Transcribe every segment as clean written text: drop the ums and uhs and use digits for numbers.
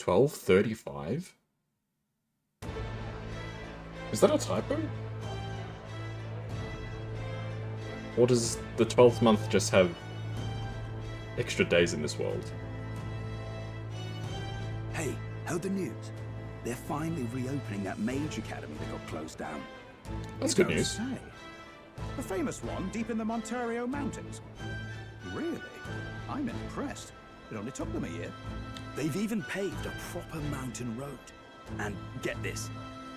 1235? Is that a typo? Or does the 12th month just have extra days in this world? Hey, heard the news? They're finally reopening that mage academy that got closed down. That's good news. Say. The famous one deep in the Montario Mountains. Really? I'm impressed. It only took them a year. They've even paved a proper mountain road. And get this,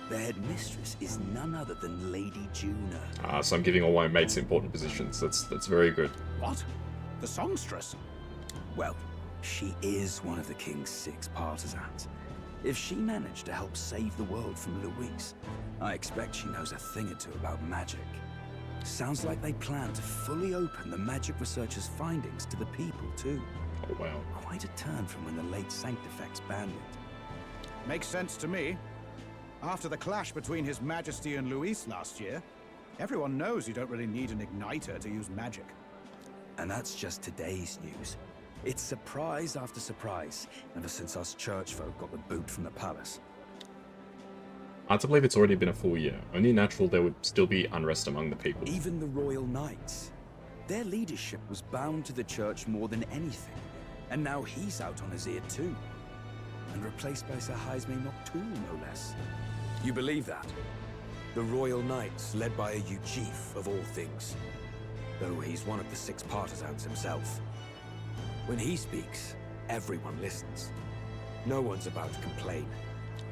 their headmistress is none other than Lady Juna. Ah, so I'm giving all my mates important positions. That's very good. What? The songstress? Well, she is one of the king's 6 partisans. If she managed to help save the world from Luis, I expect she knows a thing or two about magic. Sounds like they plan to fully open the magic researchers' findings to the people, too. Oh, wow. Quite a turn from when the late Sanctifex banned it. Makes sense to me. After the clash between His Majesty and Luis last year, everyone knows you don't really need an igniter to use magic. And that's just today's news. It's surprise after surprise, ever since us church folk got the boot from the palace. Hard to believe it's already been a full year. Only natural there would still be unrest among the people. Even the royal knights. Their leadership was bound to the church more than anything. And now he's out on his ear too. And replaced by Sir Jaime Noctul, no less. You believe that? The royal knights, led by a Uchief of all things. Though he's one of the 6 partisans himself. When he speaks, everyone listens. No one's about to complain.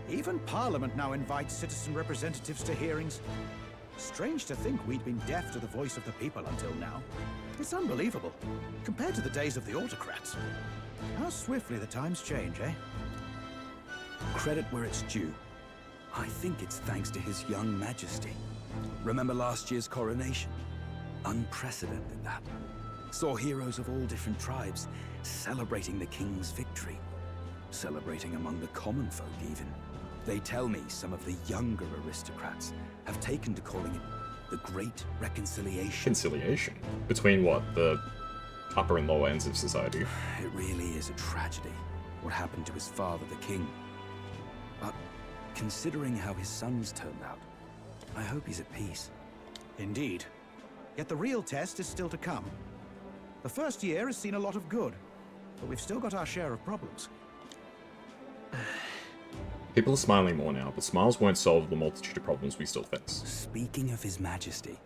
Even Parliament now invites citizen representatives to hearings. Strange to think we'd been deaf to the voice of the people until now. It's unbelievable, compared to the days of the autocrats. How swiftly the times change, eh? Credit where it's due. I think it's thanks to His young majesty. Remember last year's coronation? Unprecedented, that. Saw heroes of all different tribes celebrating the king's victory. Celebrating among the common folk, even. They tell me some of the younger aristocrats have taken to calling it the Great Reconciliation. Conciliation? Between what? The upper and lower ends of society? It really is a tragedy, what happened to his father, the king. But considering how his sons turned out, I hope he's at peace. Indeed. Yet the real test is still to come. The first year has seen a lot of good, but we've still got our share of problems. People are smiling more now, but smiles won't solve the multitude of problems we still face. Speaking of His Majesty,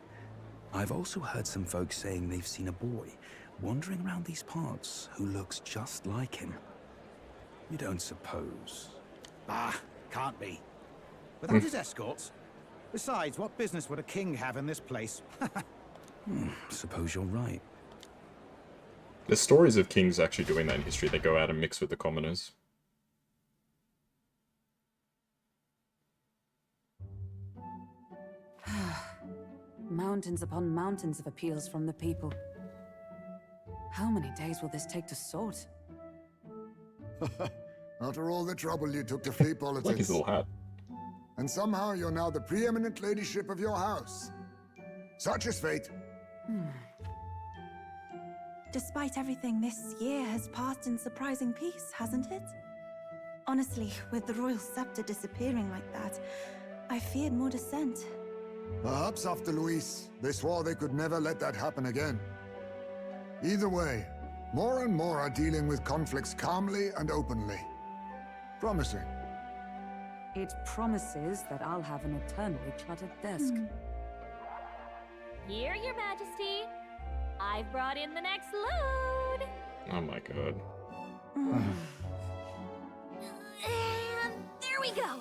I've also heard some folks saying they've seen a boy wandering around these parts who looks just like him. You don't suppose? Ah, can't be. Without his escorts? Besides, what business would a king have in this place? Suppose you're right. There's stories of kings actually doing that in history. They go out and mix with the commoners. Mountains upon mountains of appeals from the people. How many days will this take to sort? After all the trouble you took to flee politics. Like his little hat. And somehow you're now the preeminent ladyship of your house. Such is fate. Despite everything, this year has passed in surprising peace, hasn't it? Honestly, with the royal scepter disappearing like that, I feared more dissent. Perhaps after Luis, they swore they could never let that happen again. Either way, more and more are dealing with conflicts calmly and openly. Promising. It promises that I'll have an eternally cluttered desk. Here, Your Majesty. I've brought in the next load. Oh my god. And there we go.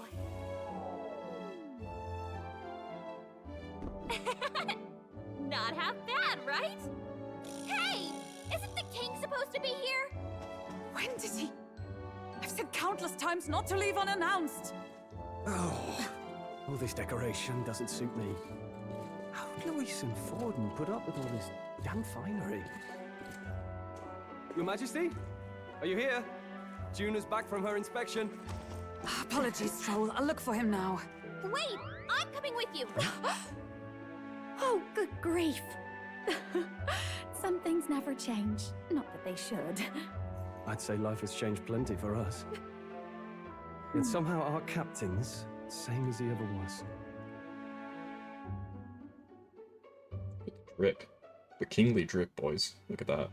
Not half bad, right? Hey, isn't the king supposed to be here? When did he? I've said countless times not to leave unannounced. Oh, all this decoration doesn't suit me. How would Luis and Forden put up with all this damn finery? Your Majesty? Are you here? Juna's back from her inspection. Apologies, Troll. I'll look for him now. Wait, I'm coming with you. Oh, good grief. Some things never change. Not that they should. I'd say life has changed plenty for us. Yet somehow our captain's same as he ever was. Drip. The kingly drip, boys. Look at that.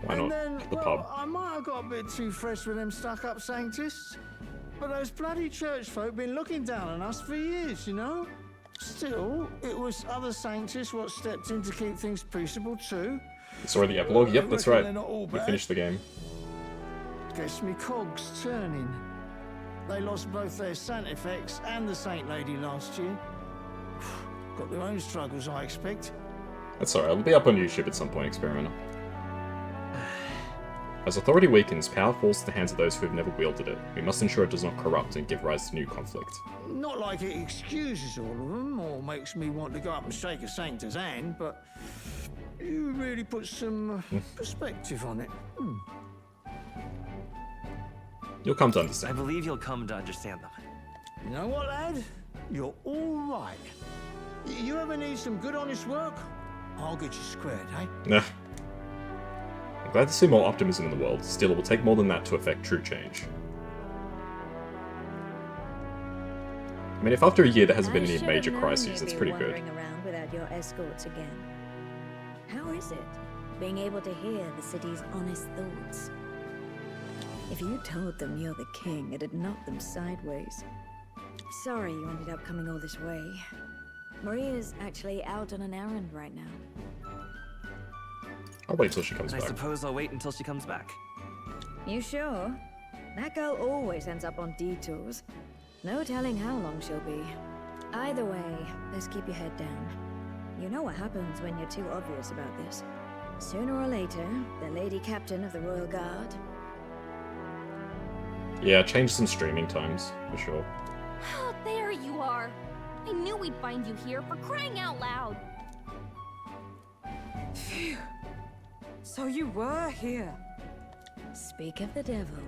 Why not? And then, The well, pub. I might have got a bit too fresh with them stuck-up sanctists, but those bloody church folk been looking down on us for years, you know? Still, it was other sanctists what stepped in to keep things peaceable too. It's already the epilogue? Yep, that's right. They're not all We bad. finished the game. Guess me cogs turning. They lost both their Saint-Effects and the Saint Lady last year. Got their own struggles, I expect. That's alright, it'll be up on YouTube at some point, Experimenter. As authority weakens, power falls to the hands of those who have never wielded it. We must ensure it does not corrupt and give rise to new conflict. Not like it excuses all of them, or makes me want to go up and shake a sanctor's hand, but you really put some perspective on it. You'll come to I understand. believe you'll come to understand them. You know what, lad? You're all right. You ever need some good, honest work? I'll get you squared, eh? Nah. I'm glad to see more optimism in the world. Still, it will take more than that to affect true change. I mean, if after a year there hasn't been any major crises, that's pretty good. Wandering around without your escorts again. How is it, being able to hear the city's honest thoughts? If you told them you're the king, it'd knock them sideways. Sorry you ended up coming all this way. Maria's actually out on an errand right now. I'll wait till she comes I back. suppose I'll wait until she comes back. You sure? That girl always ends up on detours. No telling how long she'll be. Either way, let's keep your head down. You know what happens when you're too obvious about this. Sooner or later, the Lady Captain of the Royal Guard. Yeah, change some streaming times, for sure. Oh, there you are. I knew we'd find you here, for crying out loud. Phew. So you were here. Speak of the devil.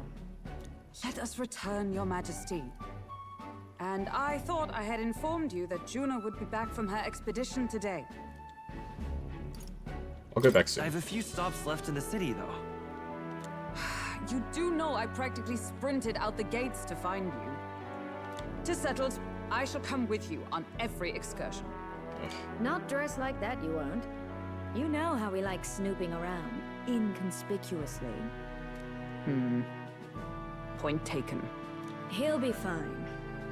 Let us return, Your Majesty. And I thought I had informed you that Juno would be back from her expedition today. I'll go back I soon. have a few stops left in the city, though. You do know I practically sprinted out the gates to find you. 'Tis settled. I shall come with you on every excursion. Not dressed like that, you won't. You know how we like snooping around, inconspicuously. Point taken. He'll be fine.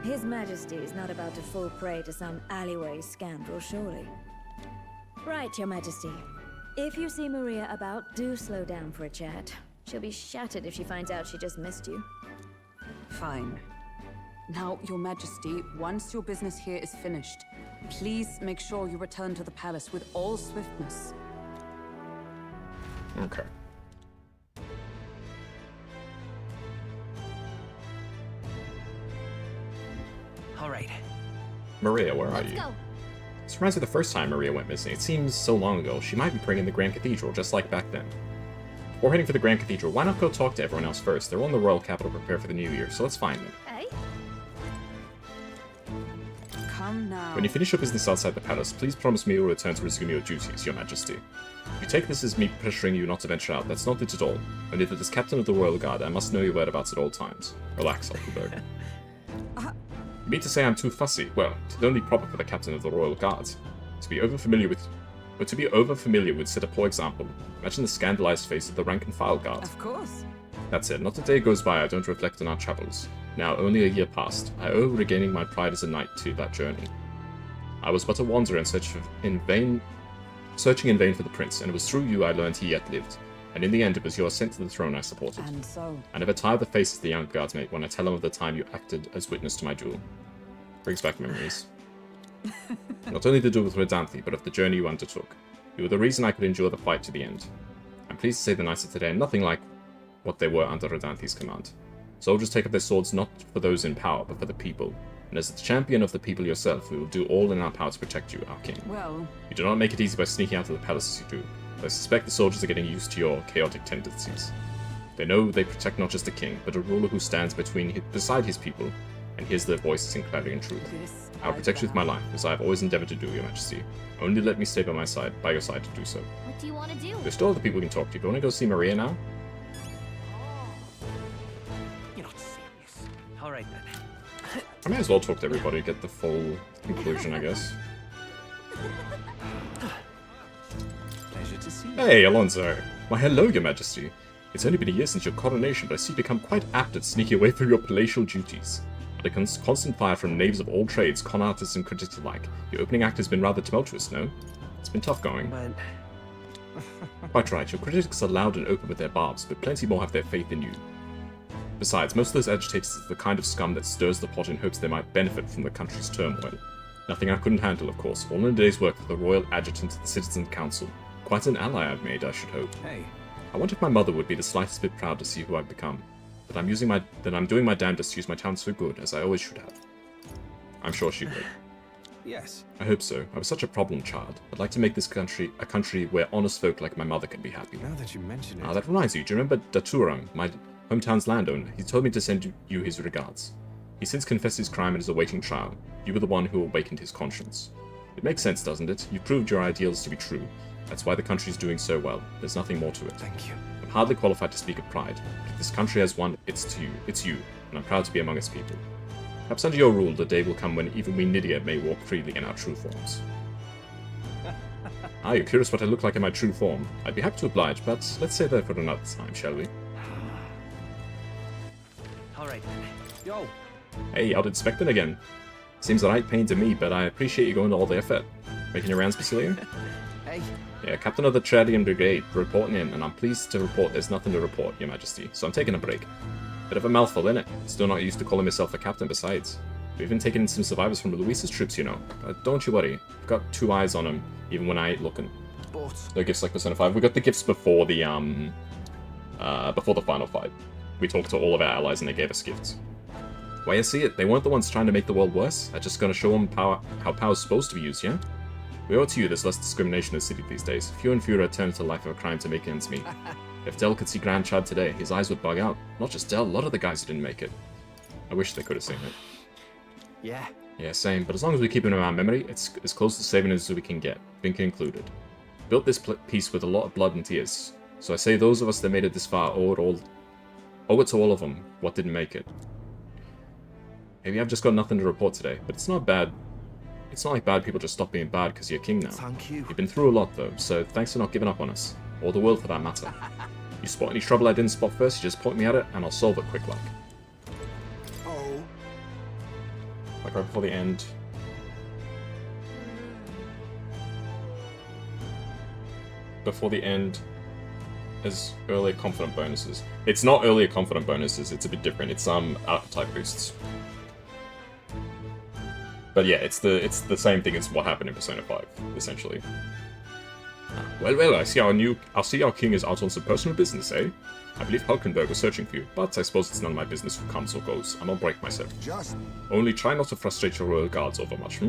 His Majesty is not about to fall prey to some alleyway scandal, surely. Right, Your Majesty. If you see Maria about, do slow down for a chat. She'll be shattered if she finds out she just missed you. Fine. Now, Your Majesty, once your business here is finished, please make sure you return to the palace with all swiftness. Okay. All right. Maria, where are Let's you? go. This reminds me of the first time Maria went missing. It seems so long ago. She might be praying in the Grand Cathedral, just like back then. Before heading for the Grand Cathedral, why not go talk to everyone else first? They're all in the royal capital to prepare for the new year, so let's find them. Hey? Come now. When you finish your business outside the palace, please promise me you will return to resume your duties, Your Majesty. If you take this as me pressuring you not to venture out, that's not it at all. Only that as Captain of the Royal Guard, I must know your whereabouts at all times. Relax, Altenberg. You mean to say I'm too fussy? Well, it's only proper for the Captain of the Royal Guard. To be over-familiar would set a poor example. Imagine the scandalized face of the rank-and-file guard. Of course. That's it. Not a day goes by I don't reflect on our travels. Now, only a year passed. I owe regaining my pride as a knight to that journey. I was but a wanderer searching in vain for the prince, and it was through you I learned he yet lived. And in the end, it was your ascent to the throne I supported. And so, I never tire the faces the young guards make when I tell them of the time you acted as witness to my duel. Brings back memories. Not only the duel with Redanthi, but of the journey you undertook. You were the reason I could endure the fight to the end. I'm pleased to say the knights of today are nothing like what they were under Redanthi's command. Soldiers take up their swords not for those in power, but for the people. And as the champion of the people yourself, we will do all in our power to protect you, our king. well, You do not make it easy by sneaking out of the palace as you do, but I suspect the soldiers are getting used to your chaotic tendencies. They know they protect not just the king, but a ruler who stands beside his people, and hears their voices in clarity and truth. I will protect you with my life, as I have always endeavored to do, Your Majesty. Only let me stay by your side to do so. What do you want to do? There's still other people we can talk to. Do you want to go see Maria now? You're not serious. All right then. I may as well talk to everybody, get the full conclusion, I guess. Pleasure to see you. Hey, Alonso! Why, hello, Your Majesty. It's only been a year since your coronation, but I see you become quite apt at sneaking away from your palatial duties. Under constant fire from knaves of all trades, con artists and critics alike, your opening act has been rather tumultuous, no? It's been tough going. But... Quite right, your critics are loud and open with their barbs, but plenty more have their faith in you. Besides, most of those agitators are the kind of scum that stirs the pot in hopes they might benefit from the country's turmoil. Nothing I couldn't handle, of course, all in a day's work with the royal adjutant of the Citizen Council. Quite an ally I've made, I should hope. Hey. I wonder if my mother would be the slightest bit proud to see who I've become. That I'm doing my damnedest to use my talents for good, as I always should have. I'm sure she would. Yes. I hope so. I was such a problem child. I'd like to make this country a country where honest folk like my mother can be happy. Now that you mention it... Ah, that reminds you. Do you remember Daturang, my hometown's landowner? He told me to send you his regards. He since confessed his crime and is awaiting trial. You were the one who awakened his conscience. It makes sense, doesn't it? You proved your ideals to be true. That's why the country's doing so well. There's nothing more to it. Thank you. I'm hardly qualified to speak of pride. If this country has one, it's you, and I'm proud to be among its people. Perhaps under your rule, the day will come when even we Nydia may walk freely in our true forms. Ah, you're curious what I look like in my true form. I'd be happy to oblige, but let's save that for another time, shall we? Alright then. Yo! Hey, out inspecting again. Seems the right pain to me, but I appreciate you going to all the effort. Making your rounds, Basilio? Hey! Yeah, Captain of the Tradian Brigade, reporting in, and I'm pleased to report there's nothing to report, Your Majesty, so I'm taking a break. Bit of a mouthful, innit? Still not used to calling myself a captain besides. We've even taken in some survivors from Luis's troops, you know. But don't you worry, I've got 2 eyes on them, even when I ain't looking. No gifts like Persona 5. We got the gifts before the final fight. We talked to all of our allies and they gave us gifts. Why you see it, they weren't the ones trying to make the world worse. I just gotta show them how power's supposed to be used, yeah? We owe it to you there's less discrimination in the city these days. Fewer and fewer return to the life of a crime to make ends meet. If Del could see Grand Chad today, his eyes would bug out. Not just Del, a lot of the guys who didn't make it. I wish they could have seen it. Yeah. Yeah, same, but as long as we keep it in our memory, it's as close to saving it as we can get, Vinca included. Built this piece with a lot of blood and tears, so I say those of us that made it this far owe it to all of them, what didn't make it. Maybe I've just got nothing to report today, but it's not bad. It's not like bad people just stop being bad because you're king now. Thank you. You've been through a lot though, so thanks for not giving up on us. Or the world for that matter. You spot any trouble I didn't spot first, you just point me at it, and I'll solve it quick like. Oh. Like right before the end. Before the end, as earlier confident bonuses. It's not earlier confident bonuses, it's a bit different. It's archetype boosts. But yeah, it's the same thing as what happened in Persona 5, essentially. Well, I see our king is out on some personal business, eh? I believe Hulkenberg was searching for you, but I suppose it's none of my business who comes or goes. I'm on break myself. Just Only try not to frustrate your royal guards overmuch,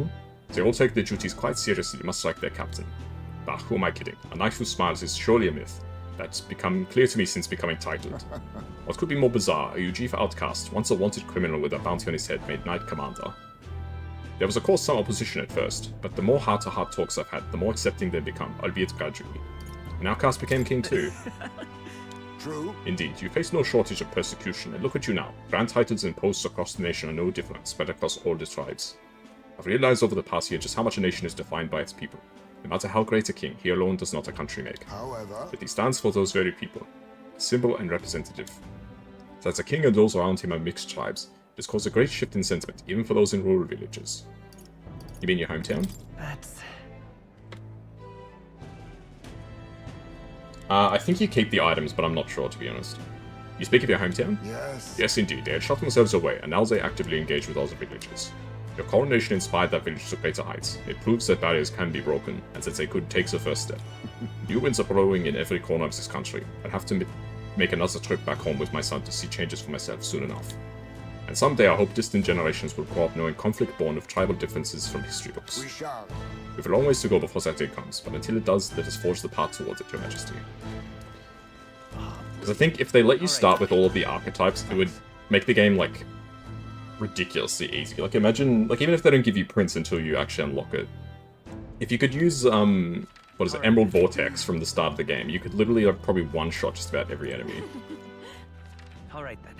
They all take their duties quite seriously, much like their captain. Bah, who am I kidding? A knight who smiles is surely a myth. That's become clear to me since becoming titled. What could be more bizarre? A UG for outcast, once a wanted criminal with a bounty on his head, made knight commander. There was of course some opposition at first, but the more heart-to-heart talks I've had, the more accepting they've become, albeit gradually. An outcast became king too. true. Indeed, you face no shortage of persecution, and look at you now. Grand titles and posts across the nation are no different, spread across all the tribes. I've realized over the past year just how much a nation is defined by its people. No matter how great a king, he alone does not a country make. However, But he stands for those very people, symbol and representative. That the king and those around him are mixed tribes, this caused a great shift in sentiment, even for those in rural villages. You mean your hometown? That's... I think you keep the items, but I'm not sure, to be honest. You speak of your hometown? yes. Yes, indeed. They had shut themselves away, and now they actively engage with other villages. Your coronation inspired that village to greater heights. It proves that barriers can be broken, and that they could take the first step. New winds are blowing in every corner of this country. I'll have to make another trip back home with my son to see changes for myself soon enough. And someday I hope distant generations will grow up knowing conflict born of tribal differences from history books. We shall. We have a long ways to go before that day comes, but until it does, let us forge the path towards it, Your Majesty. Because I think if they let you start with all of the archetypes, it would make the game, like, ridiculously easy. Like, imagine, like, even if they don't give you prints until you actually unlock it, if you could use, what is it, Emerald Vortex from the start of the game, you could literally, like, probably one-shot just about every enemy. Alright then.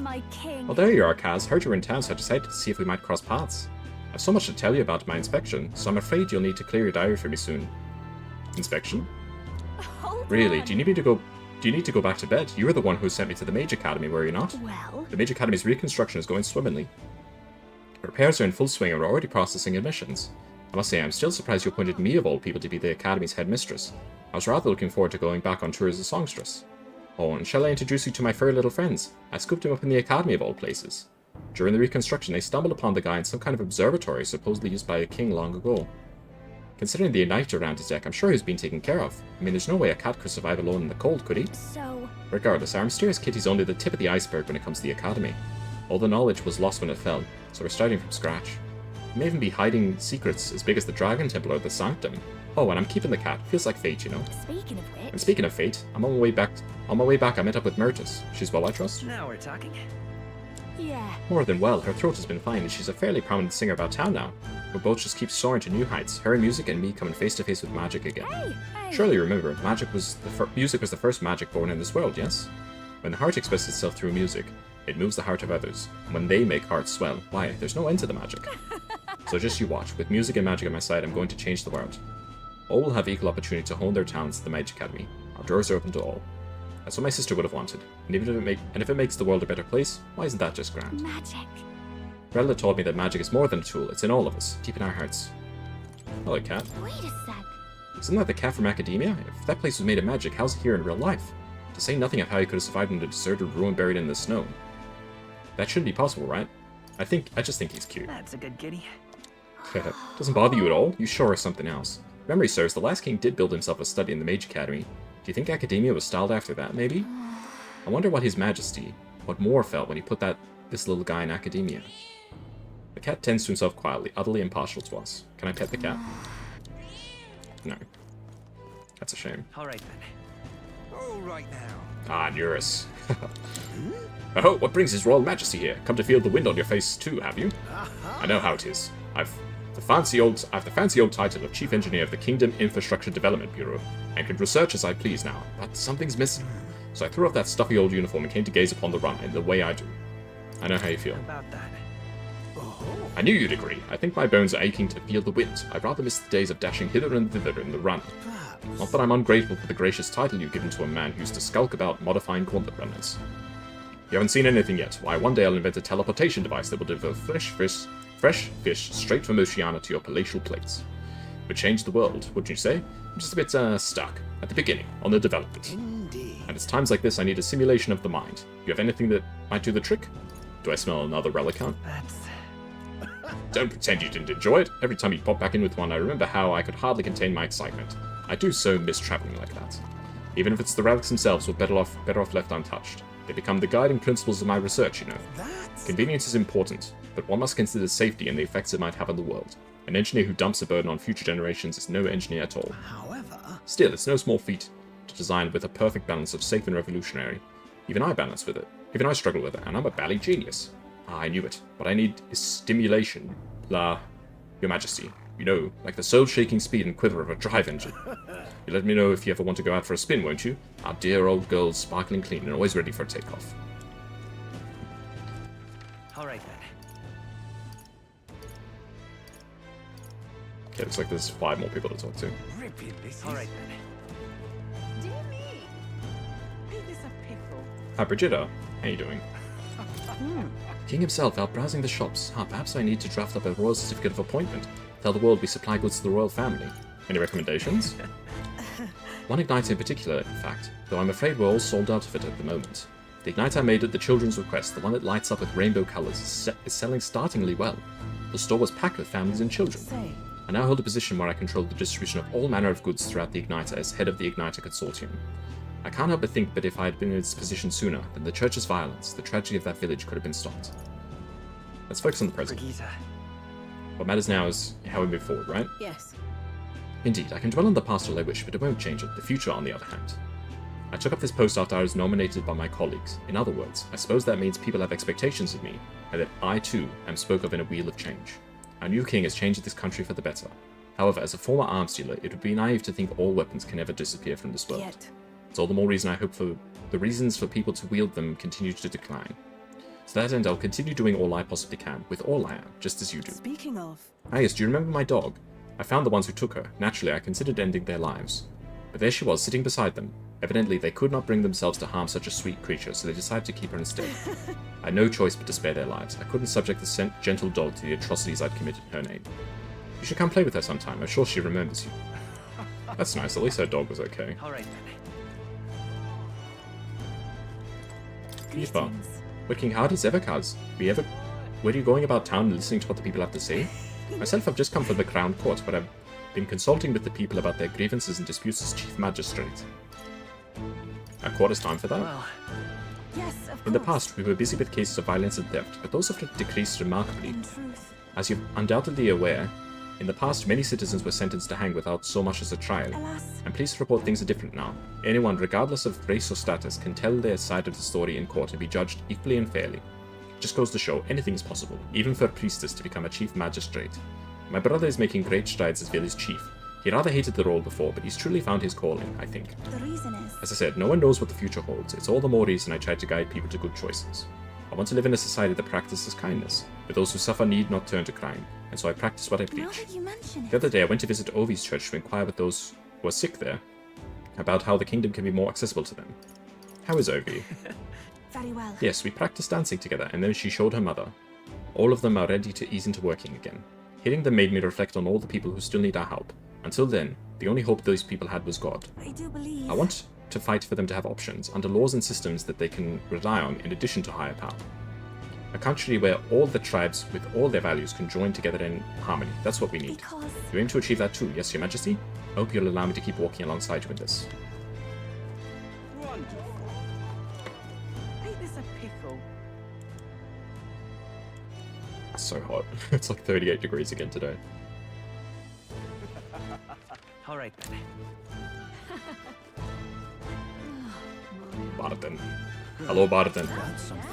My king. Oh, there you are, Kaz. Heard you were in town, so I decided to see if we might cross paths. I have so much to tell you about my inspection, so I'm afraid you'll need to clear your diary for me soon. Inspection? Hold Really? on. Do you need to go back to bed? You were the one who sent me to the Mage Academy, were you not? Well, The Mage Academy's reconstruction is going swimmingly. Repairs are in full swing and we're already processing admissions. I must say, I'm still surprised you appointed me of all people to be the Academy's headmistress. I was rather looking forward to going back on tour as a songstress. Oh, and shall I introduce you to my furry little friends? I scooped him up in the Academy of all places. During the reconstruction, they stumbled upon the guy in some kind of observatory supposedly used by a king long ago. Considering the igniter around his neck, I'm sure he's been taken care of. I mean, there's no way a cat could survive alone in the cold, could he? so Regardless, our mysterious kitty's only the tip of the iceberg when it comes to the Academy. All the knowledge was lost when it fell, so we're starting from scratch. We may even be hiding secrets as big as the Dragon Temple or the Sanctum. Oh, and I'm keeping the cat. Feels like fate, you know. speaking of And which, speaking of fate, on my way back, I met up with Myrtis. She's well, I trust? Now we're talking. yeah, More than well, her throat has been fine, and she's a fairly prominent singer about town now. We both just keep soaring to new heights, her music and me coming face to face with magic again. hey, Surely you remember, music was the first magic born in this world, yes? When the heart expresses itself through music, it moves the heart of others. When they make hearts swell, why, there's no end to the magic. So just you watch, with music and magic at my side, I'm going to change the world. All will have equal opportunity to hone their talents at the Mage Academy. Our doors are open to all. That's what my sister would have wanted. And if it makes the world a better place, why isn't that just grand? magic. Rella told me that magic is more than a tool, it's in all of us, deep in our hearts. Hello, cat. Wait a sec. Isn't that the cat from Academia? If that place was made of magic, how's it here in real life? To say nothing of how he could have survived in a deserted ruin buried in the snow. That shouldn't be possible, right? I just think he's cute. That's a good kitty. Doesn't bother you at all? You sure are something else. If memory serves, the last king did build himself a study in the Mage Academy. Do you think Academia was styled after that, maybe? I wonder what His Majesty, what Moore felt when he put this little guy in Academia. The cat tends to himself quietly, utterly impartial to us. Can I pet the cat? No. That's a shame. Alright then. All right now. Ah, Eurus. Oh, what brings His Royal Majesty here? Come to feel the wind on your face too, have you? I know how it is. I've the fancy old title of Chief Engineer of the Kingdom Infrastructure Development Bureau, and can research as I please now, but something's missing. So I threw off that stuffy old uniform and came to gaze upon the run in the way I do. I know how you feel. About that. I knew you'd agree. I think my bones are aching to feel the wind. I'd rather miss the days of dashing hither and thither in the run. Not that I'm ungrateful for the gracious title you've given to a man who used to skulk about modifying gauntlet runners. You haven't seen anything yet. Why, one day I'll invent a teleportation device that will deliver fresh fish straight from Oceania to your palatial plates. It would change the world, wouldn't you say? I'm just a bit stuck at the beginning on the development. Indeed. And it's times like this I need a simulation of the mind. You have anything that might do the trick? Do I smell another relic? That's... Don't pretend you didn't enjoy it. Every time you pop back in with one, I remember how I could hardly contain my excitement. I do so miss traveling like that. Even if it's the relics themselves were better off left untouched. They become the guiding principles of my research, you know. Convenience is important, but one must consider safety and the effects it might have on the world. An engineer who dumps a burden on future generations is no engineer at all. However, Still, it's no small feat to design with a perfect balance of safe and revolutionary. Even I balance with it. Even I struggle with it, and I'm a bally genius. Ah, I knew it. What I need is stimulation. Your Majesty. You know, like the soul-shaking speed and quiver of a drive engine. You let me know if you ever want to go out for a spin, won't you? Our dear old girl's sparkling clean and always ready for a takeoff. Alright then. Okay, looks like there's 5 more people to talk to. ripping this Alright is. then. Dear me. Ain't this a pickle? Hi, Brigitta. How you doing? King himself out browsing the shops. Perhaps I need to draft up a royal certificate of appointment. Tell the world we supply goods to the royal family. Any recommendations? One igniter in particular, in fact, though I'm afraid we're all sold out of it at the moment. The igniter I made at the children's request, the one that lights up with rainbow colours, is selling startlingly well. The store was packed with families and children. I now hold a position where I control the distribution of all manner of goods throughout the igniter as head of the igniter consortium. I can't help but think that if I had been in its position sooner, then the church's violence, the tragedy of that village could have been stopped. Let's focus on the present. Brigitte. What matters now is how we move forward, right? Yes. Indeed, I can dwell on the past all I wish, but it won't change it. The future, on the other hand. I took up this post after I was nominated by my colleagues. In other words, I suppose that means people have expectations of me, and that I too am spoke of in a wheel of change. Our new king has changed this country for the better. However, as a former arms dealer, it would be naive to think all weapons can ever disappear from this world. It's all the more reason I hope for the reasons for people to wield them continue to decline. To that end, I'll continue doing all I possibly can, with all I am, just as you do. Speaking of... Ah yes, do you remember my dog? I found the ones who took her. Naturally, I considered ending their lives. But there she was, sitting beside them. Evidently, they could not bring themselves to harm such a sweet creature, so they decided to keep her instead. I had no choice but to spare their lives. I couldn't subject the gentle dog to the atrocities I'd committed in her name. You should come play with her sometime. I'm sure she remembers you. That's nice. At least her dog was okay. All right then. Eva. Working hard as ever, Kaz. Were you going about town and listening to what the people have to say? Myself, I've just come from the Crown Court, but I've been consulting with the people about their grievances and disputes as Chief Magistrate. A quarter's time for that? Well, Yes, of course. In the past, we were busy with cases of violence and theft, but those have decreased remarkably. In truth, As you're undoubtedly aware, in the past, many citizens were sentenced to hang without so much as a trial. alas, I'm pleased to report things are different now. Anyone, regardless of race or status, can tell their side of the story in court and be judged equally and fairly. It just goes to show anything is possible, even for a priestess to become a chief magistrate. My brother is making great strides as village chief. He rather hated the role before, but he's truly found his calling, I think. the reason is... As I said, no one knows what the future holds. It's all the more reason I try to guide people to good choices. I want to live in a society that practices kindness, but those who suffer need not turn to crime, and so I practice what I Now preach. that you mention The it... other day I went to visit Ovi's church to inquire with those who are sick there about how the kingdom can be more accessible to them. How is Ovi? Very well. Yes, we practiced dancing together, and then she showed her mother. All of them are ready to ease into working again. Hearing them made me reflect on all the people who still need our help. Until then, the only hope those people had was God. I do believe... I want to fight for them to have options, under laws and systems that they can rely on in addition to higher power. A country where all the tribes with all their values can join together in harmony. That's what we need. Because... You aim to achieve that too, yes, Your Majesty? I hope you'll allow me to keep walking alongside you in this. Wonderful. Ain't this a pickle? It's so hot. It's like 38 degrees again today. all right then. Barton. Hello, Barton.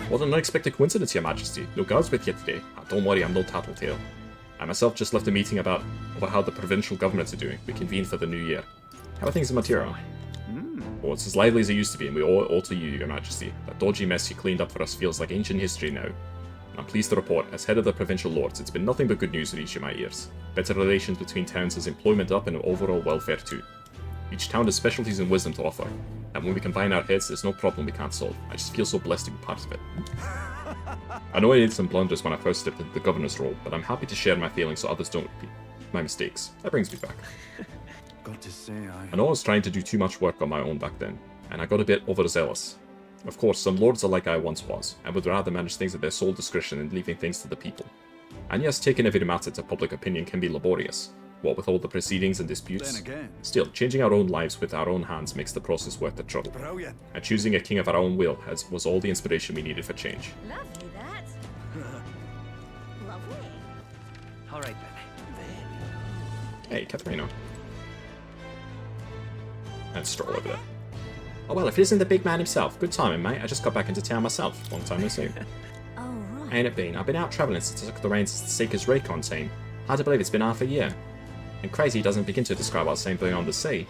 What an unexpected coincidence, Your Majesty. No guards with you today. Don't worry, I'm no tattletale. I myself just left a meeting over how the provincial governments are doing. We convened for the new year. How are things in Matira? Well, it's as lively as it used to be, and we owe it all to you, Your Majesty. That dodgy mess you cleaned up for us feels like ancient history now. And I'm pleased to report, as head of the provincial lords, it's been nothing but good news reaching my ears. Better relations between towns has employment up and overall welfare too. Each town has specialties and wisdom to offer, and when we combine our heads, there's no problem we can't solve. I just feel so blessed to be part of it. I know I did some blunders when I first stepped into the governor's role, but I'm happy to share my feelings so others don't repeat my mistakes. That brings me back. Got to say, I know I was trying to do too much work on my own back then, and I got a bit overzealous. Of course, some lords are like I once was, and would rather manage things at their sole discretion than leaving things to the people. And yes, taking every matter to public opinion can be laborious, what with all the proceedings and disputes. Then again. Still, changing our own lives with our own hands makes the process worth the trouble. Brilliant. And choosing a king of our own will was all the inspiration we needed for change. Lovely, that. Lovely. All right then. Hey, Katharina. And Stroll over there. Oh well, if it isn't the big man himself, good timing, mate. I just got back into town myself. Long time no see. Oh, right. Ain't it been? I've been out travelling since I took the reins as the Seeker's Raycon team. Hard to believe it's been half a year. And crazy doesn't begin to describe what's same thing on the sea.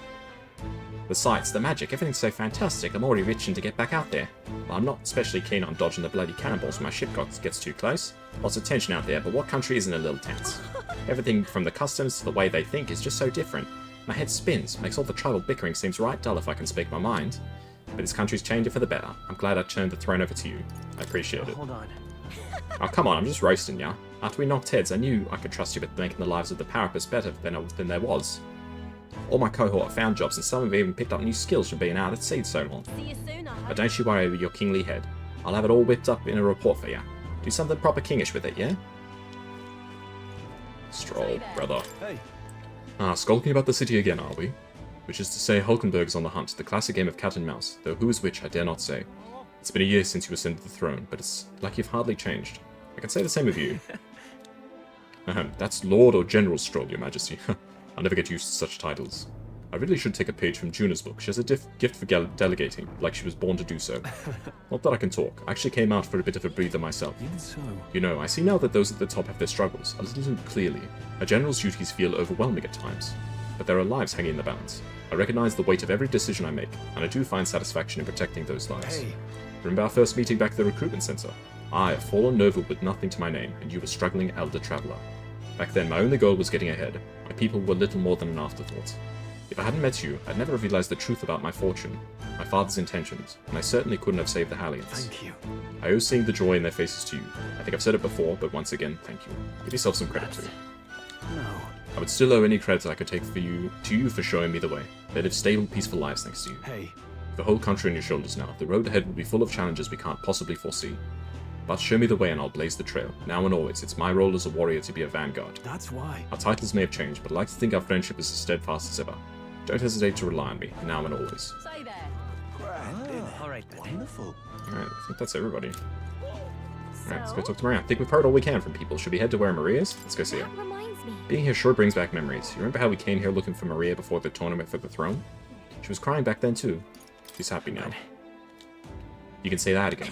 The sights, the magic, everything's so fantastic. I'm already itching to get back out there. Well, I'm not especially keen on dodging the bloody cannonballs when my ship gets too close. Lots of tension out there, but what country isn't a little tense? Everything from the customs to the way they think is just so different. My head spins, makes all the tribal bickering seems right dull if I can speak my mind. But this country's changing for the better. I'm glad I turned the throne over to you. I appreciate it. Hold on. Oh, come on, I'm just roasting ya. After we knocked heads, I knew I could trust you with making the lives of the Parapets better than there was. All my cohort have found jobs, and some have even picked up new skills from being out at sea so long. See you soon, I hope. But don't you worry over your kingly head. I'll have it all whipped up in a report for ya. Do something proper kingish with it, yeah? Stroll, brother. Hey. Ah, skulking about the city again, are we? Which is to say, Hulkenberg is on the hunt, the classic game of cat and mouse, though who is which I dare not say. It's been a year since you ascended the throne, but it's like you've hardly changed. I can say the same of you. That's Lord or General Stroll, Your Majesty. I'll never get used to such titles. I really should take a page from Juna's book. She has a gift for delegating, like she was born to do so. Not that I can talk. I actually came out for a bit of a breather myself. Even so. You know, I see now that those at the top have their struggles, a little clearly. A general's duties feel overwhelming at times. But there are lives hanging in the balance. I recognize the weight of every decision I make, and I do find satisfaction in protecting those lives. Hey. Remember our first meeting back at the recruitment center? I, a fallen noble with nothing to my name, and you a struggling elder traveler. Back then, my only goal was getting ahead. My people were little more than an afterthought. If I hadn't met you, I'd never have realized the truth about my fortune, my father's intentions, and I certainly couldn't have saved the Hallions. Thank you. I owe seeing the joy in their faces to you. I think I've said it before, but once again, thank you. Give yourself some credit too. No. I would still owe any credit I could take to you for showing me the way. They live stable, peaceful lives thanks to you. Hey. The whole country on your shoulders now. The road ahead will be full of challenges we can't possibly foresee. But show me the way and I'll blaze the trail. Now and always, it's my role as a warrior to be a vanguard. That's why. Our titles may have changed, but I like to think our friendship is as steadfast as ever. Don't hesitate to rely on me, now and always. Say there. Alright then. Wonderful. Alright, I think that's everybody. Alright, let's go talk to Maria. I think we've heard all we can from people. Should we head to where Maria is? Let's go see her. That reminds me. Being here sure brings back memories. You remember how we came here looking for Maria before the tournament for the throne? She was crying back then too. She's happy now. You can say that again.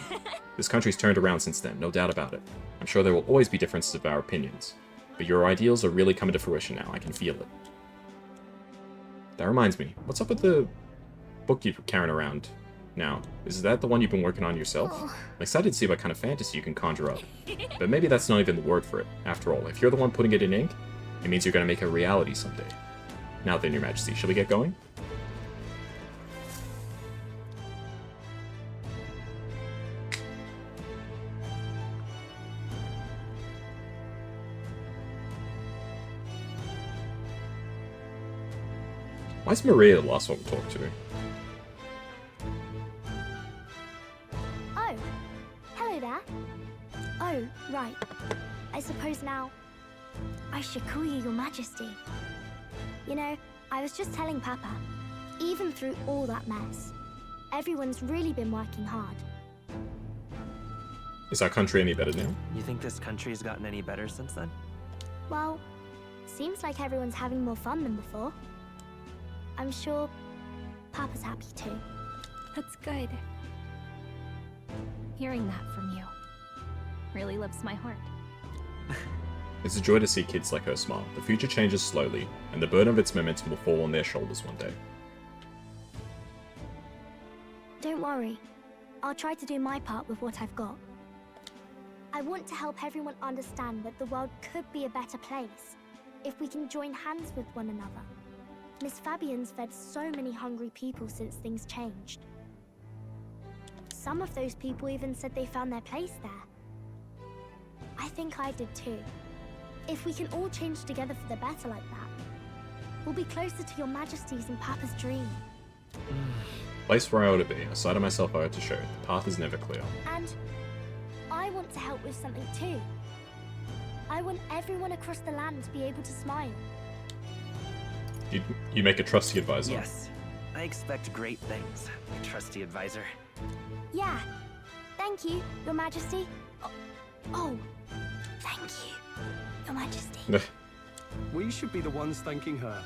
This country's turned around since then, no doubt about it. I'm sure there will always be differences of our opinions. But your ideals are really coming to fruition now, I can feel it. That reminds me, what's up with the book you're carrying around now? Is that the one you've been working on yourself? I'm excited to see what kind of fantasy you can conjure up. But maybe that's not even the word for it. After all, if you're the one putting it in ink, it means you're going to make it a reality someday. Now then, Your Majesty, shall we get going? Why is Maria the last one we talked to? Oh, hello there. Oh, right. I suppose now I should call you Your Majesty. You know, I was just telling Papa, even through all that mess, everyone's really been working hard. Is our country any better now? You think this country's gotten any better since then? Well, seems like everyone's having more fun than before. I'm sure Papa's happy too. That's good. Hearing that from you really lifts my heart. It's a joy to see kids like her smile. The future changes slowly, and the burden of its momentum will fall on their shoulders one day. Don't worry. I'll try to do my part with what I've got. I want to help everyone understand that the world could be a better place if we can join hands with one another. Miss Fabian's fed so many hungry people since things changed. Some of those people even said they found their place there. I think I did too. If we can all change together for the better like that, we'll be closer to Your Majesty's and Papa's dream. Place where I ought to be, a side of myself I ought to show. The path is never clear. And I want to help with something too. I want everyone across the land to be able to smile. You make a trusty advisor. Yes. I expect great things, my trusty advisor. Yeah. Thank you, Your Majesty. Oh, thank you, Your Majesty. We should be the ones thanking her.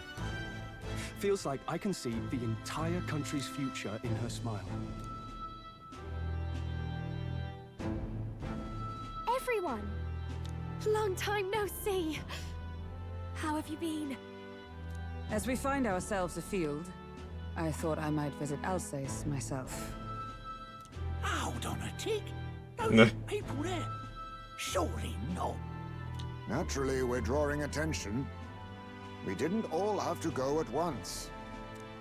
Feels like I can see the entire country's future in her smile. Everyone! Long time no see. How have you been? As we find ourselves afield, I thought I might visit Alsace myself. Hold on a tick. Those people there. Surely not. Naturally, we're drawing attention. We didn't all have to go at once.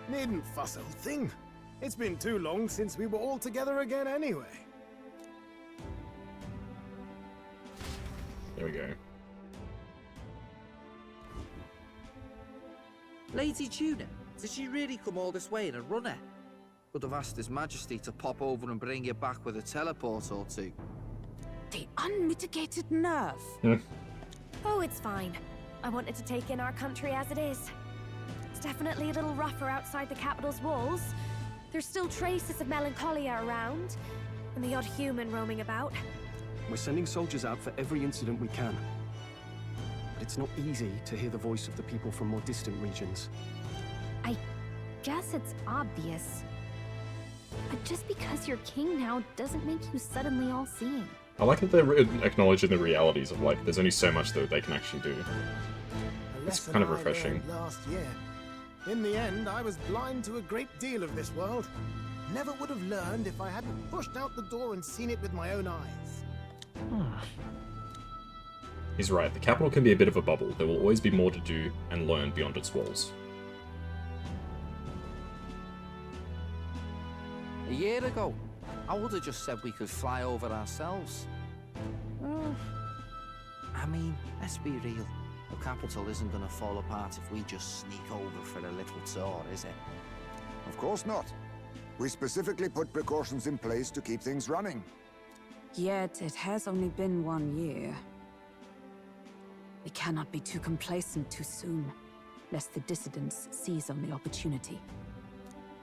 Needn't fuss a thing. It's been too long since we were all together again anyway. There we go. Lady Tuna, did she really come all this way in a runner? Could have asked His Majesty to pop over and bring you back with a teleport or two. The unmitigated nerve. Oh, it's fine. I wanted to take in our country as it is. It's definitely a little rougher outside the capital's walls. There's still traces of melancholia around, and the odd human roaming about. We're sending soldiers out for every incident we can. But it's not easy to hear the voice of the people from more distant regions. guess it's obvious. But just because you're king now doesn't make you suddenly all-seeing. I like that they're acknowledging the realities of, like, there's only so much that they can actually do. It's kind of refreshing. Last year. In the end, I was blind to a great deal of this world. Never would have learned if I hadn't pushed out the door and seen it with my own eyes. He's right, the capital can be a bit of a bubble. There will always be more to do and learn beyond its walls. A year ago, I would have just said we could fly over ourselves. I mean, let's be real. The capital isn't going to fall apart if we just sneak over for a little tour, is it? Of course not. We specifically put precautions in place to keep things running. Yet it has only been 1 year. We cannot be too complacent too soon, lest the dissidents seize on the opportunity.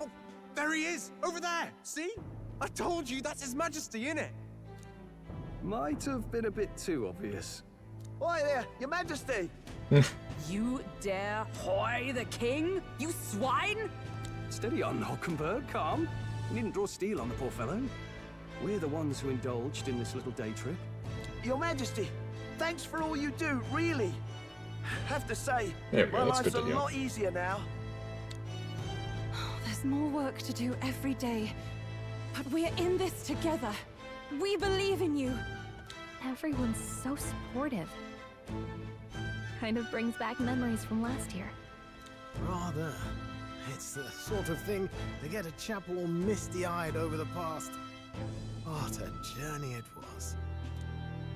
Oh, there he is! Over there! See? I told you, that's His Majesty, innit? Might have been a bit too obvious. Oi there, Your Majesty! You dare hoy the king? You swine! Steady on, Hockenberg, calm. You needn't draw steel on the poor fellow. We're the ones who indulged in this little day trip. Your Majesty, thanks for all you do, really. Have to say, my life's a lot easier now. There's more work to do every day, but we're in this together. We believe in you. Everyone's so supportive. Kind of brings back memories from last year. Rather. It's the sort of thing to get a chap all misty-eyed over the past. What a journey it was.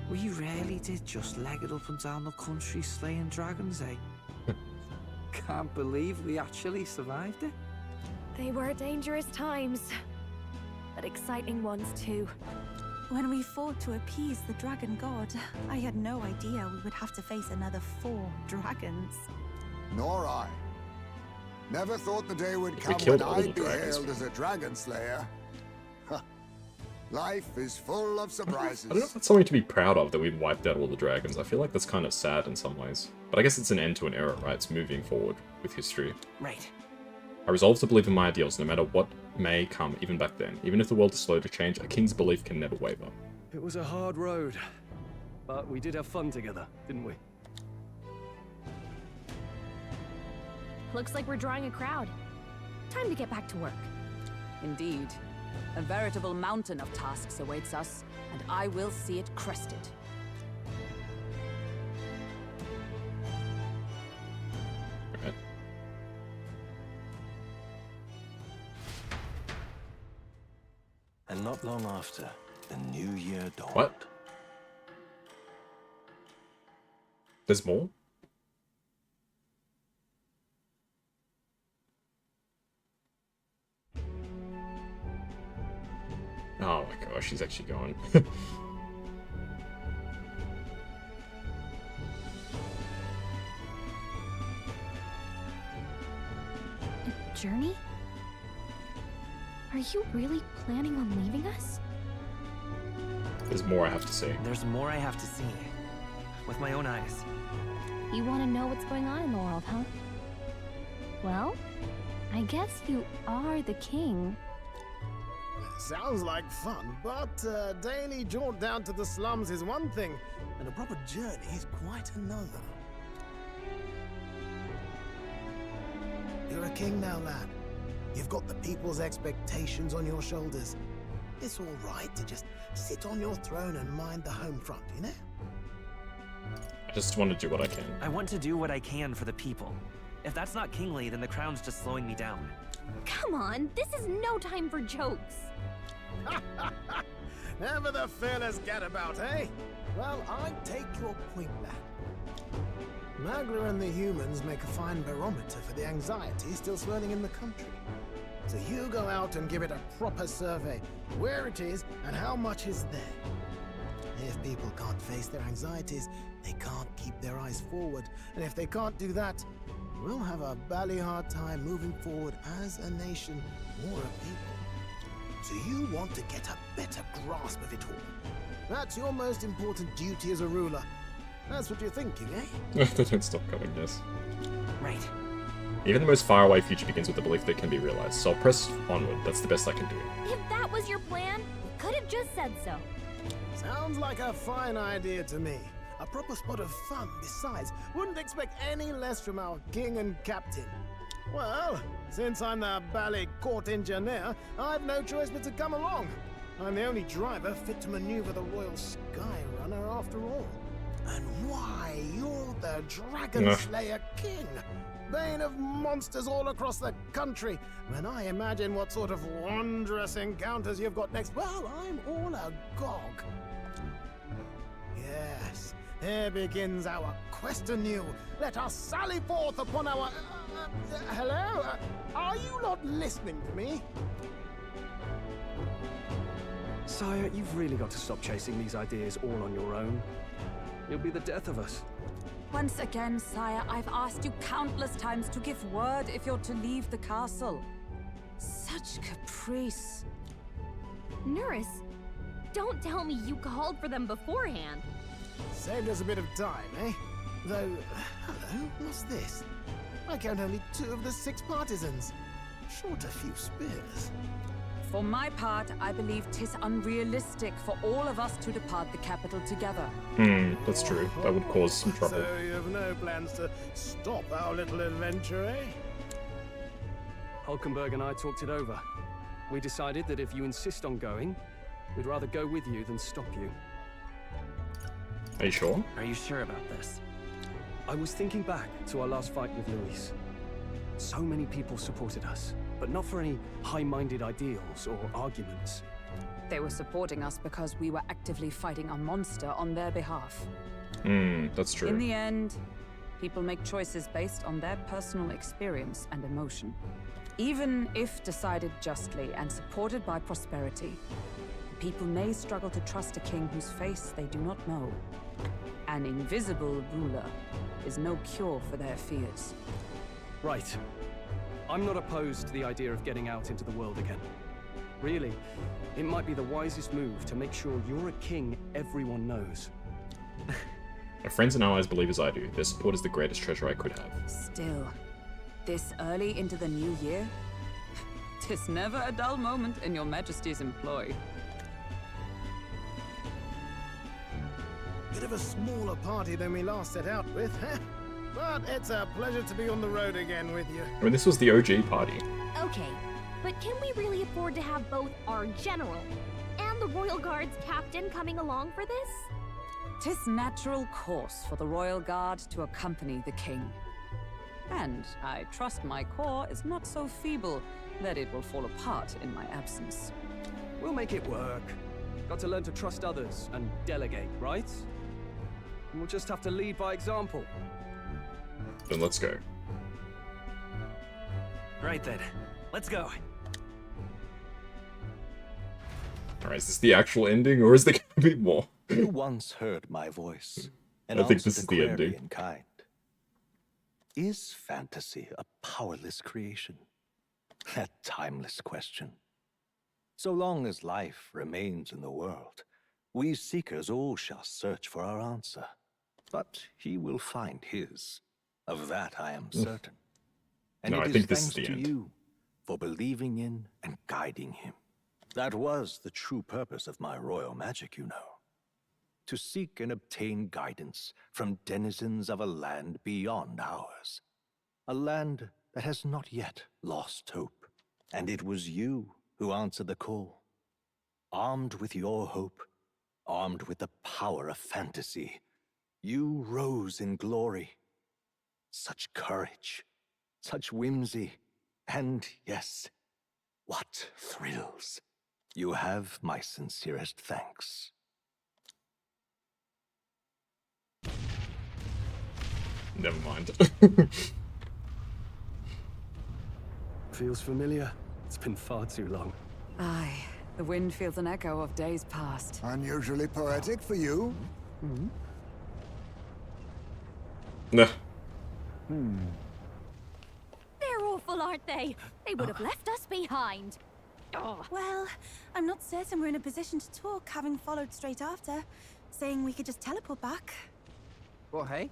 We really did just leg it up and down the country slaying dragons, eh? Can't believe we actually survived it. They were dangerous times, but exciting ones too. When we fought to appease the dragon god, I had no idea we would have to face another 4 dragons. Nor I. Never thought the day would We come killed when all the I'd be dragons. hailed as a dragon slayer. Life is full of surprises. I don't know if that's something to be proud of, that we wiped out all the dragons. I feel like that's kind of sad in some ways. But I guess it's an end to an era, right? It's moving forward with history. Right. I resolve to believe in my ideals no matter what may come even back then. Even if the world is slow to change, a king's belief can never waver. It was a hard road, but we did have fun together, didn't we? Looks like we're drawing a crowd. Time to get back to work. Indeed. A veritable mountain of tasks awaits us, and I will see it crested. Right. And not long after, the new year dawned. What? There's more? Oh my gosh, she's actually gone. A journey? Are you really planning on leaving us? There's more I have to see. There's more I have to see. With my own eyes. You want to know what's going on in the world, huh? Well, I guess you are the king. Sounds like fun, but a daily jaunt down to the slums is one thing, and a proper journey is quite another. You're a king now, lad. You've got the people's expectations on your shoulders. It's all right to just sit on your throne and mind the home front, you know? I just want to do what I can. I want to do what I can for the people. If that's not kingly, then the crown's just slowing me down. Come on, this is no time for jokes. Never the fearless gadabout, eh? Well, I take your point, lad. Magla and the humans make a fine barometer for the anxiety still swirling in the country. So you go out and give it a proper survey, where it is and how much is there. If people can't face their anxieties, they can't keep their eyes forward. And if they can't do that, we'll have a bally hard time moving forward as a nation or a people. So you want to get a better grasp of it all. That's your most important duty as a ruler. That's what you're thinking, eh? They don't stop coming, yes. Right. Even the most faraway future begins with the belief that it can be realized, so I'll press onward. That's the best I can do. If that was your plan, could have just said so. Sounds like a fine idea to me. A proper spot of fun, besides. Wouldn't expect any less from our king and captain. Well, since I'm the ballet court engineer, I've no choice but to come along. I'm the only driver fit to maneuver the Royal Skyrunner after all. And why, you're the Dragon Slayer King, bane of monsters all across the country. When I imagine what sort of wondrous encounters you've got next, well, I'm all agog. Yes, here begins our quest anew. Let us sally forth upon our... hello? Are you not listening to me? Sire, you've really got to stop chasing these ideas all on your own. You'll be the death of us. Once again, sire, I've asked you countless times to give word if you're to leave the castle. Such caprice. Nurse, don't tell me you called for them beforehand. Saved us a bit of time, eh? Though, hello, what's this? I count only 2 of the 6 partisans. Short a few spears. For my part, I believe 'tis unrealistic for all of us to depart the capital together. That's true. That would cause some trouble. So you have no plans to stop our little adventure, eh? Hulkenberg and I talked it over. We decided that if you insist on going, we'd rather go with you than stop you. Are you sure? Are you sure about this? I was thinking back to our last fight with Luis. So many people supported us, but not for any high-minded ideals or arguments. They were supporting us because we were actively fighting a monster on their behalf. That's true. In the end, people make choices based on their personal experience and emotion. Even if decided justly and supported by prosperity, people may struggle to trust a king whose face they do not know. An invisible ruler is no cure for their fears. Right. I'm not opposed to the idea of getting out into the world again. Really, it might be the wisest move to make sure you're a king everyone knows. My friends and allies believe as I do. Their support is the greatest treasure I could have. Still, this early into the new year, 'tis never a dull moment in your Majesty's employ. Bit of a smaller party than we last set out with, huh? But it's a pleasure to be on the road again with you. I mean, this was the OG party. Okay, but can we really afford to have both our general and the Royal Guard's captain coming along for this? 'Tis natural course for the Royal Guard to accompany the king. And I trust my corps is not so feeble that it will fall apart in my absence. We'll make it work. Got to learn to trust others and delegate, right? We'll just have to lead by example. Then let's go. Right then, let's go. Alright, is this the actual ending, or is there gonna be more? You once heard my voice, and I think answered this is a the query ending. in kind. Is fantasy a powerless creation? A timeless question. So long as life remains in the world, we seekers all shall search for our answer. But he will find his. Of that I am certain. And No, I it is think this is thanks the to end. you for believing in and guiding him. That was the true purpose of my royal magic, you know. To seek and obtain guidance from denizens of a land beyond ours. A land that has not yet lost hope. And it was you who answered the call. Armed with your hope, armed with the power of fantasy, you rose in glory. Such courage, such whimsy, and yes, what thrills. You have my sincerest thanks. Never mind. Feels familiar. It's been far too long. Aye, the wind feels an echo of days past. Unusually poetic for you. Nah. They're awful, aren't they? They would have left us behind. Oh. Well, I'm not certain we're in a position to talk, having followed straight after, saying we could just teleport back. Well, hey,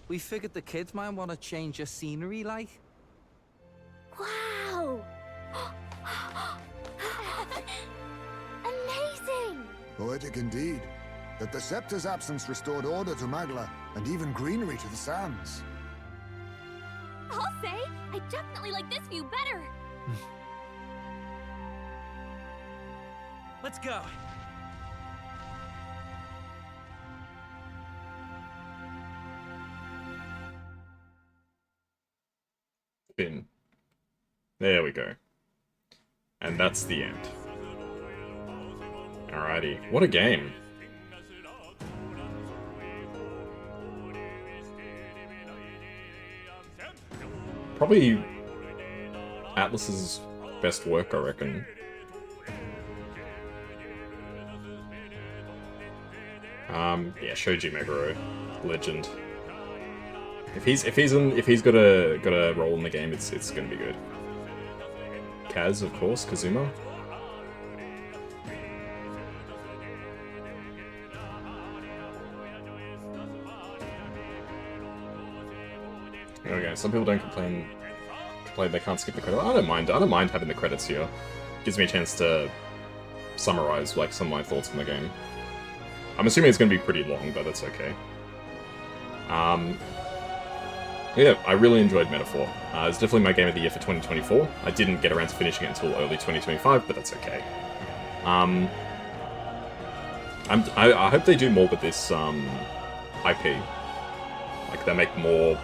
we figured the kids might want to change your scenery, like. Wow! Amazing! Poetic indeed. That the scepter's absence restored order to Magla, and even greenery to the sands. I'll say, I definitely like this view better. Let's go. Spin. There we go. And that's the end. Alrighty. What a game. Probably Atlus's best work, I reckon. Yeah, Shoji Meguro, legend. If he's got a role in the game, it's gonna be good. Kaz, of course, Kazuma. Okay, some people don't complain they can't skip the credit. I don't mind having the credits here. Gives me a chance to summarize like some of my thoughts on the game. I'm assuming it's going to be pretty long, but that's okay. Yeah, I really enjoyed Metaphor. It's definitely my game of the year for 2024. I didn't get around to finishing it until early 2025, but that's okay. I hope they do more with this IP. Like, they make more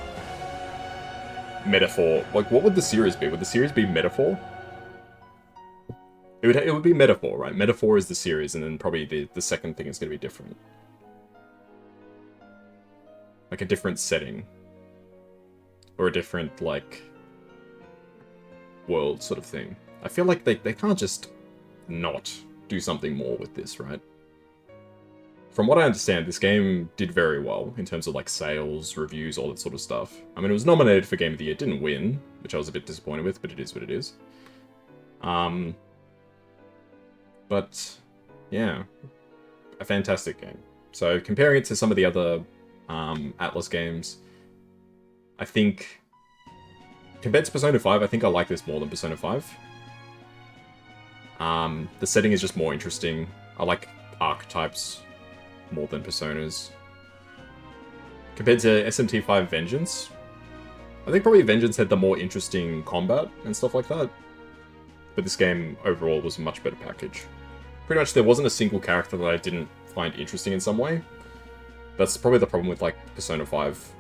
Metaphor. Like, what would the series be? Would the series be Metaphor? It would be Metaphor, right? Metaphor is the series, and then probably the second thing is going to be different. Like a different setting. Or a different, like, world sort of thing. I feel like they can't just not do something more with this, right? From what I understand, this game did very well in terms of, like, sales, reviews, all that sort of stuff. I mean, it was nominated for Game of the Year, didn't win, which I was a bit disappointed with, but it is what it is. But, yeah, a fantastic game. So, comparing it to some of the other Atlus games, I think, compared to Persona 5, I think I like this more than Persona 5. The setting is just more interesting. I like archetypes more than Personas. Compared to SMT5 Vengeance, I think probably Vengeance had the more interesting combat and stuff like that. But this game, overall, was a much better package. Pretty much there wasn't a single character that I didn't find interesting in some way. That's probably the problem with, like, Persona 5.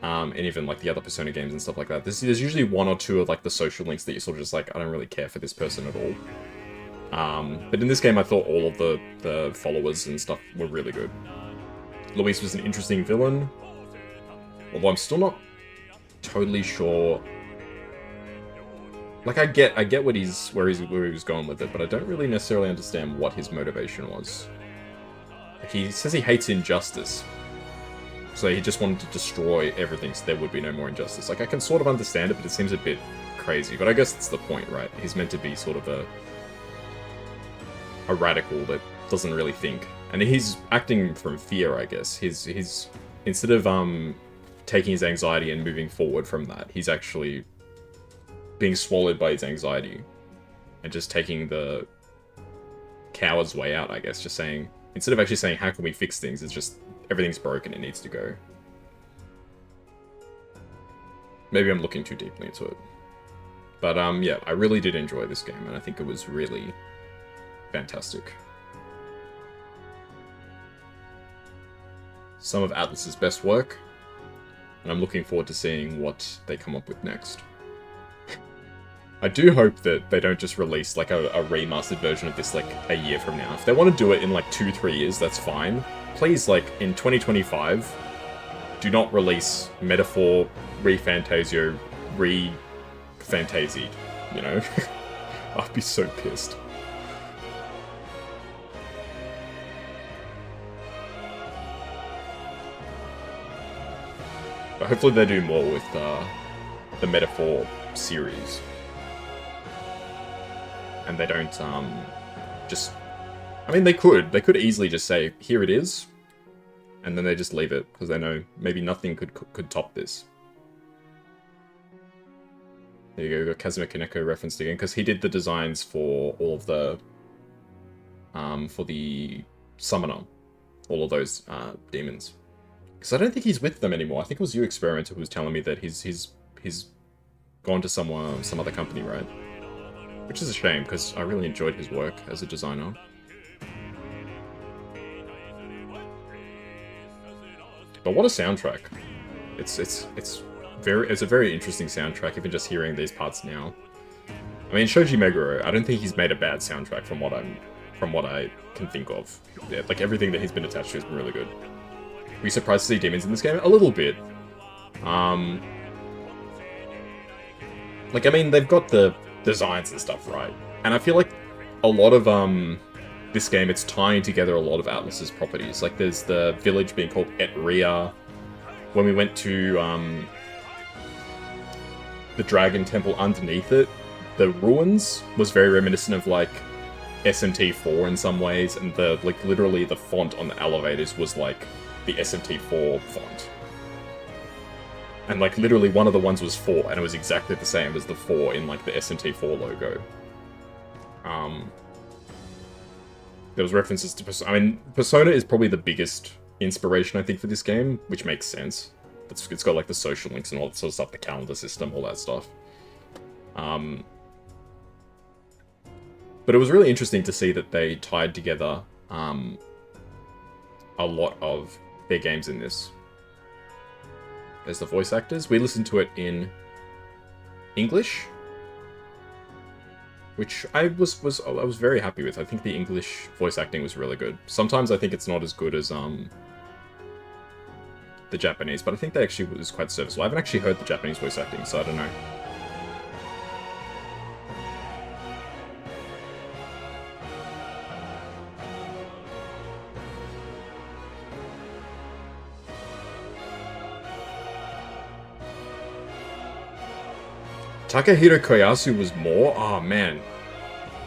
And even, like, the other Persona games and stuff like that. There's usually one or two of, like, the social links that you're sort of just like, I don't really care for this person at all. But in this game, I thought all of the followers and stuff were really good. Luis was an interesting villain. Although I'm still not totally sure. Like, I get where he was going with it, but I don't really necessarily understand what his motivation was. Like, he says he hates injustice. So he just wanted to destroy everything so there would be no more injustice. Like, I can sort of understand it, but it seems a bit crazy. But I guess that's the point, right? He's meant to be sort of a radical that doesn't really think. And he's acting from fear, I guess. He's instead of taking his anxiety and moving forward from that, he's actually being swallowed by his anxiety and just taking the coward's way out, I guess. Just saying, instead of actually saying, how can we fix things, it's just, everything's broken, it needs to go. Maybe I'm looking too deeply into it. But yeah, I really did enjoy this game, and I think it was really fantastic. Some of Atlus's best work, and I'm looking forward to seeing what they come up with next. I do hope that they don't just release like a remastered version of this like a year from now. If they want to do it in like 2-3 years, that's fine. Please, like, in 2025, do not release Metaphor, ReFantazio, Re-Fantasied, you know? I'd be so pissed. But hopefully they do more with the Metaphor series. And they don't just... I mean, they could easily just say, here it is, and then they just leave it, because they know maybe nothing could top this. There you go, we got Kuroneko referenced again, because he did the designs for all of the, for the Summoner, all of those demons. Because I don't think he's with them anymore. I think it was you, Experimenter, who was telling me that he's gone to some other company, right? Which is a shame, because I really enjoyed his work as a designer. But what a soundtrack! It's a very interesting soundtrack, even just hearing these parts now. I mean, Shoji Meguro, I don't think he's made a bad soundtrack from what I can think of. Yeah, like everything that he's been attached to has been really good. Were you surprised to see demons in this game? A little bit. Like, I mean, they've got the designs and stuff, right? And I feel like a lot of this game, it's tying together a lot of Atlus's properties. Like, there's the village being called Etria. When we went to the Dragon Temple underneath it, the ruins was very reminiscent of, like, SMT4 in some ways, and literally the font on the elevators was like the SMT4 font. And like literally one of the ones was 4, and it was exactly the same as the 4 in like the SMT4 logo. There was references to Persona. I mean, Persona is probably the biggest inspiration I think for this game, which makes sense. It's got like the social links and all that sort of stuff, the calendar system, all that stuff. But it was really interesting to see that they tied together a lot of their games in this. As the voice actors, we listened to it in English, which I was very happy with. I think the English voice acting was really good. Sometimes I think it's not as good as the Japanese, but I think they actually was quite serviceable. I haven't actually heard the Japanese voice acting, so I don't know. Takahiro Koyasu was more? Oh man.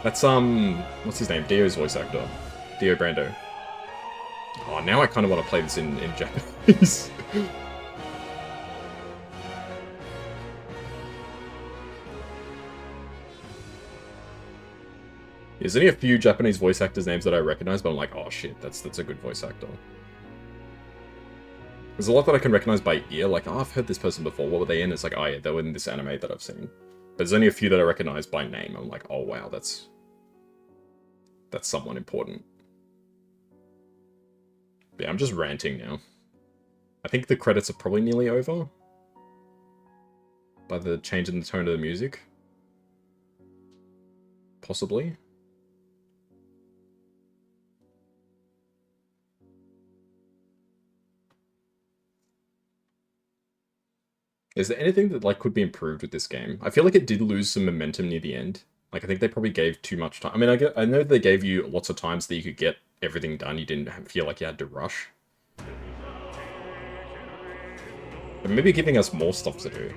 That's what's his name? Dio's voice actor. Dio Brando. Oh, now I kind of want to play this in Japanese. There's only a few Japanese voice actors' names that I recognize, but I'm like, oh shit, that's a good voice actor. There's a lot that I can recognize by ear, like, oh, I've heard this person before, what were they in? It's like, oh yeah, they were in this anime that I've seen. But there's only a few that I recognize by name. I'm like, oh wow, that's someone important. But yeah, I'm just ranting now. I think the credits are probably nearly over. By the change in the tone of the music. Possibly. Is there anything that like could be improved with this game? I feel like it did lose some momentum near the end. Like I think they probably gave too much time. I mean, I know they gave you lots of times that you could get everything done. You didn't feel like you had to rush. But maybe giving us more stuff to do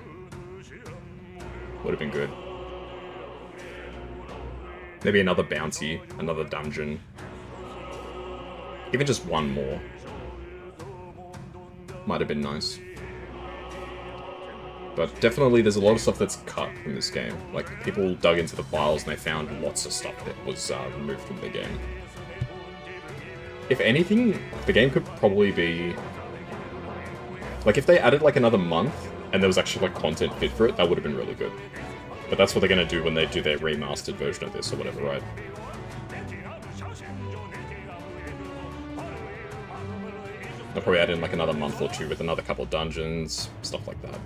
would have been good. Maybe another bounty, another dungeon. Even just one more. Might have been nice. But definitely there's a lot of stuff that's cut from this game. Like, people dug into the files and they found lots of stuff that was removed from the game. If anything, the game could probably be... Like, if they added, like, another month, and there was actually, like, content fit for it, that would have been really good. But that's what they're gonna do when they do their remastered version of this, or whatever, right? They'll probably add in, like, another month or two with another couple of dungeons, stuff like that.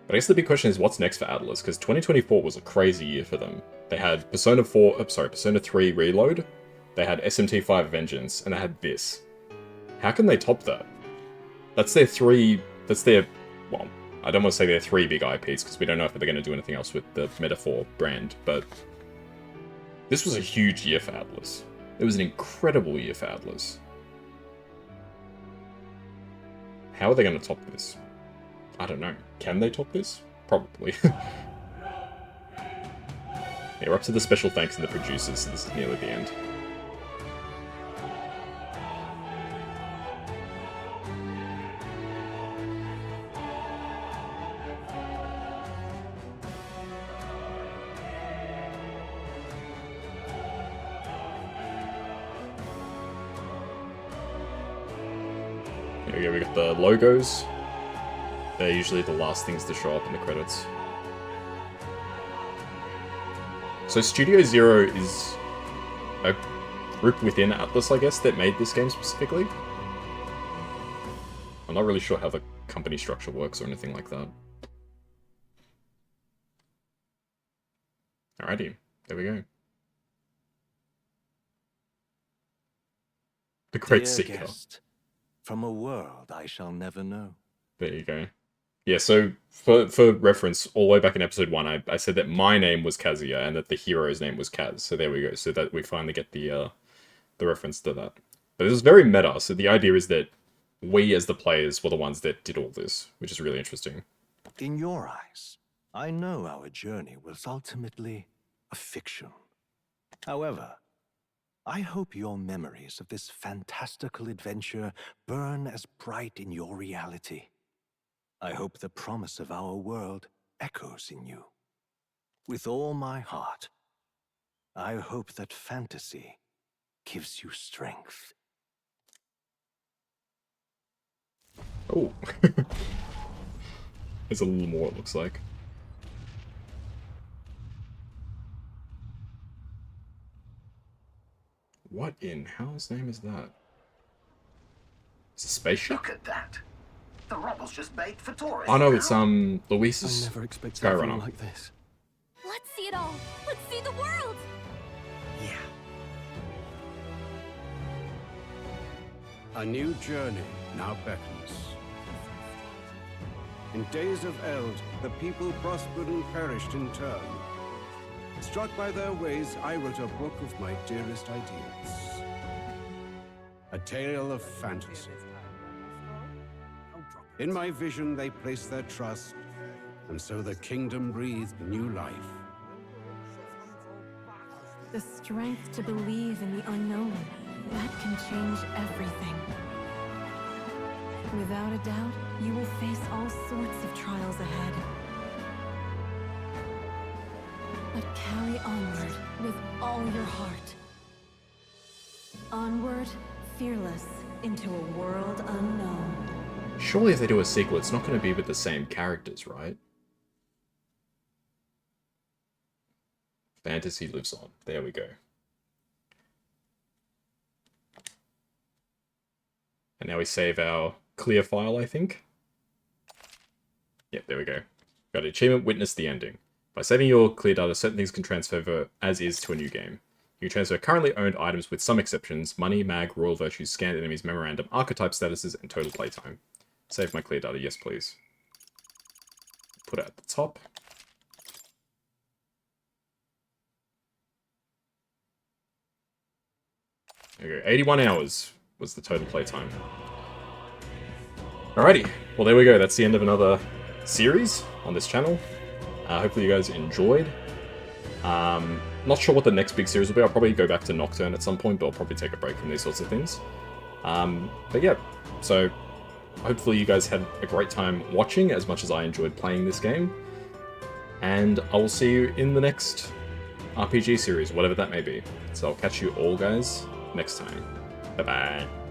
But I guess the big question is, what's next for Atlus? Because 2024 was a crazy year for them. They had Persona 3 Reload, they had SMT5 Vengeance, and they had this. How can they top that? That's their well, I don't want to say they're 3 big IPs, because we don't know if they're going to do anything else with the Metaphor brand, but this was a huge year for Atlus. It was an incredible year for Atlus. How are they going to top this? I don't know. Can they top this? Probably. Yeah, we're up to the special thanks to the producers, so this is nearly the end. There we go, we got the logos. They're usually the last things to show up in the credits. So Studio Zero is a group within Atlus, I guess, that made this game specifically. I'm not really sure how the company structure works or anything like that. Alrighty, there we go. The Great Dear Seeker. guest, from a world I shall never know. There you go. Yeah, so for reference, all the way back in episode 1, I said that my name was Kazuya and that the hero's name was Kaz. So there we go. So that we finally get the reference to that. But this is very meta. So the idea is that we as the players were the ones that did all this, which is really interesting. In your eyes, I know our journey was ultimately a fiction. However, I hope your memories of this fantastical adventure burn as bright in your reality. I hope the promise of our world echoes in you. With all my heart, I hope that fantasy gives you strength. Oh. There's a little more, it looks like. What in hell's name is that? It's a spaceship? Look at that. The rubble's just baked for tourists. Oh no, it's Luis's I never expected Skyrunner. anything like this. Let's see it all. Let's see the world. A new journey now beckons. In days of eld, the people prospered and perished in turn. Struck by their ways, I wrote a book of my dearest ideas. A tale of fantasy. In my vision, they placed their trust, and so the kingdom breathed new life. The strength to believe in the unknown, that can change everything. Without a doubt, you will face all sorts of trials ahead. But carry onward with all your heart. Onward, fearless, into a world unknown. Surely if they do a sequel, it's not going to be with the same characters, right? Fantasy lives on. There we go. And now we save our clear file, I think. Yep, there we go. Got an achievement, witness the ending. By saving your clear data, certain things can transfer over as is to a new game. You can transfer currently owned items with some exceptions: money, mag, royal virtues, scanned enemies, memorandum, archetype statuses, and total playtime. Save my clear data, yes please. Put it at the top. There we go, 81 hours was the total playtime. Alrighty, well there we go, that's the end of another series on this channel. Hopefully you guys enjoyed. Not sure what the next big series will be. I'll probably go back to Nocturne at some point, but I'll probably take a break from these sorts of things. But yeah, so hopefully you guys had a great time watching as much as I enjoyed playing this game. And I will see you in the next RPG series, whatever that may be. So I'll catch you all guys next time. Bye-bye.